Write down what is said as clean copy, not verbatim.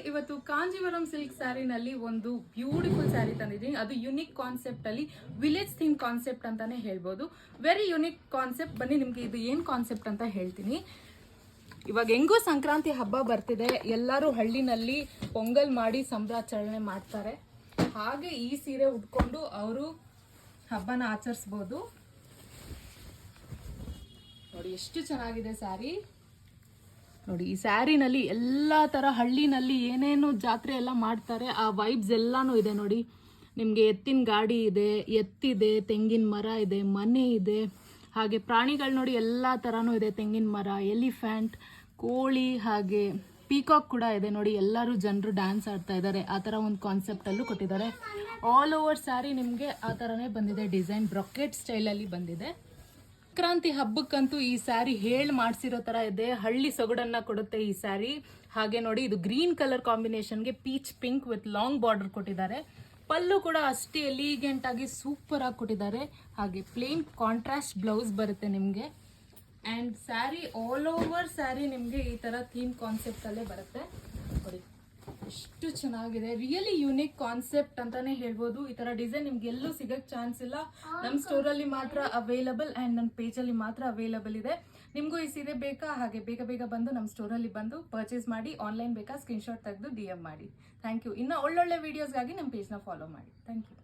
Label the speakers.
Speaker 1: ಇವತ್ತು ಕಾಂಜೀವರಂ ಸಿಲ್ಕ್ ಸ್ಯಾರಿನಲ್ಲಿ ಒಂದು ಬ್ಯೂಟಿಫುಲ್ ಸ್ಯಾರಿ ತಂದಿದ್ದೀನಿ. ಅದು ಯುನಿಕ್ ಕಾನ್ಸೆಪ್ಟ್ ಅಲ್ಲಿ ವಿಲೇಜ್ ಥೀಮ್ ಕಾನ್ಸೆಪ್ಟ್ ಅಂತಾನೆ ಹೇಳ್ಬೋದು. Very unique concept. ಬನ್ನಿ ನಿಮ್ಗೆ ಇದು ಏನ್ ಕಾನ್ಸೆಪ್ಟ್ ಅಂತ ಹೇಳ್ತೀನಿ. ಇವಾಗ ಹೆಂಗೋ ಸಂಕ್ರಾಂತಿ ಹಬ್ಬ ಬರ್ತಿದೆ, ಎಲ್ಲರೂ ಹಳ್ಳಿನಲ್ಲಿ ಪೊಂಗಲ್ ಮಾಡಿ ಸಂಭ್ರಾಚರಣೆ ಮಾಡ್ತಾರೆ. ಹಾಗೆ ಈ ಸೀರೆ ಉಟ್ಕೊಂಡು ಅವರು ಹಬ್ಬನ ಆಚರಿಸಬಹುದು. ನೋಡಿ ಎಷ್ಟು ಚೆನ್ನಾಗಿದೆ ಸ್ಯಾರಿ. ನೋಡಿ ಈ ಸ್ಯಾರಿನಲ್ಲಿ ಎಲ್ಲ ತರ ಹಳ್ಳಿನಲ್ಲಿ ಏನೇನು ಜಾತ್ರೆ ಎಲ್ಲ ಮಾಡ್ತಾರೆ ಆ ವೈಬ್ಸ್ ಎಲ್ಲಾನು ಇದೆ. ನೋಡಿ ನಿಮಗೆ ಎತ್ತಿನ ಗಾಡಿ ಇದೆ, ಎತ್ತಿದೆ, ತೆಂಗಿನ ಮರ ಇದೆ, ಮನೆ ಇದೆ, ಹಾಗೆ ಪ್ರಾಣಿಗಳು ನೋಡಿ ಎಲ್ಲ ತರಾನು ಇದೆ. ತೆಂಗಿನ ಮರ, ಎಲಿಫೆಂಟ್, ಕೋಳಿ, ಹಾಗೆ ಪೀಕಾಕ್ ಕೂಡ ಇದೆ. ನೋಡಿ ಎಲ್ಲರೂ ಜನರು ಡ್ಯಾನ್ಸ್ ಆಡ್ತಾ ಇದ್ದಾರೆ. ಆ ಥರ ಒಂದು ಕಾನ್ಸೆಪ್ಟ್ ಅಲ್ಲೂ ಕೊಟ್ಟಿದ್ದಾರೆ. ಆಲ್ ಓವರ್ ಸ್ಯಾರಿ ನಿಮಗೆ ಆ ಥರನೇ ಬಂದಿದೆ. ಡಿಸೈನ್ ಬ್ರೊಕೆಟ್ ಸ್ಟೈಲಲ್ಲಿ ಬಂದಿದೆ. ಸಂಕ್ರಾಂತಿ ಹಬ್ಬಕ್ಕಂತೂ ಈ ಸ್ಯಾರಿ ಹೇಳಿ ಮಾಡಿಸಿರೋ ತರ ಇದೆ. ಹಳ್ಳಿ ಸೊಗಡನ್ನ ಕೊಡುತ್ತೆ ಈ ಸ್ಯಾರಿ. ಹಾಗೆ ನೋಡಿ ಇದು ಗ್ರೀನ್ ಕಲರ್ ಕಾಂಬಿನೇಷನ್ಗೆ peach pink with long border ಕೊಟ್ಟಿದ್ದಾರೆ. ಪಲ್ಲು ಕೂಡ ಅಷ್ಟೇ ಎಲಿಗೆಂಟ್ ಆಗಿ ಸೂಪರ್ ಆಗಿ ಕೊಟ್ಟಿದ್ದಾರೆ. ಹಾಗೆ ಪ್ಲೇನ್ ಕಾಂಟ್ರಾಸ್ಟ್ ಬ್ಲೌಸ್ ಬರುತ್ತೆ ನಿಮಗೆ. And sari all over sari ನಿಮಗೆ ಈ ತರ ಥೀಮ್ ಕಾನ್ಸೆಪ್ಟ್ ಅಲ್ಲೇ ಬರುತ್ತೆ. ನೋಡಿ ಎಷ್ಟು ಚೆನ್ನಾಗಿದೆ. ರಿಯಲಿ ಯುನಿಕ್ ಕಾನ್ಸೆಪ್ಟ್ ಅಂತಾನೆ ಹೇಳ್ಬೋದು. ಈ ತರ ಡಿಸೈನ್ ನಿಮ್ಗೆ ಎಲ್ಲೂ ಸಿಗಕ್ ಚಾನ್ಸ್ ಇಲ್ಲ. ನಮ್ ಸ್ಟೋರ್ ಅಲ್ಲಿ ಮಾತ್ರ ಅವೈಲಬಲ್ ಅಂಡ್ ನನ್ನ ಪೇಜ್ ಅಲ್ಲಿ ಮಾತ್ರ ಅವೈಲಬಲ್ ಇದೆ. ನಿಮ್ಗೂ ಈ ಸೀರೆ ಬೇಕಾ? ಹಾಗೆ ಬೇಗ ಬೇಗ ಬಂದು ನಮ್ಮ ಸ್ಟೋರ್ ಅಲ್ಲಿ ಬಂದು ಪರ್ಚೇಸ್ ಮಾಡಿ. ಆನ್ಲೈನ್ ಬೇಕಾ ಸ್ಕ್ರೀನ್ ಶಾಟ್ ತೆಗೆದು DM ಮಾಡಿ. Thank you. ಇನ್ನ ಒಳ್ಳೊಳ್ಳೆ ವಿಡಿಯೋಸ್ಗಾಗಿ ನಮ್ಮ ಪೇಜ್ ನ ಫಾಲೋ ಮಾಡಿ. Thank you.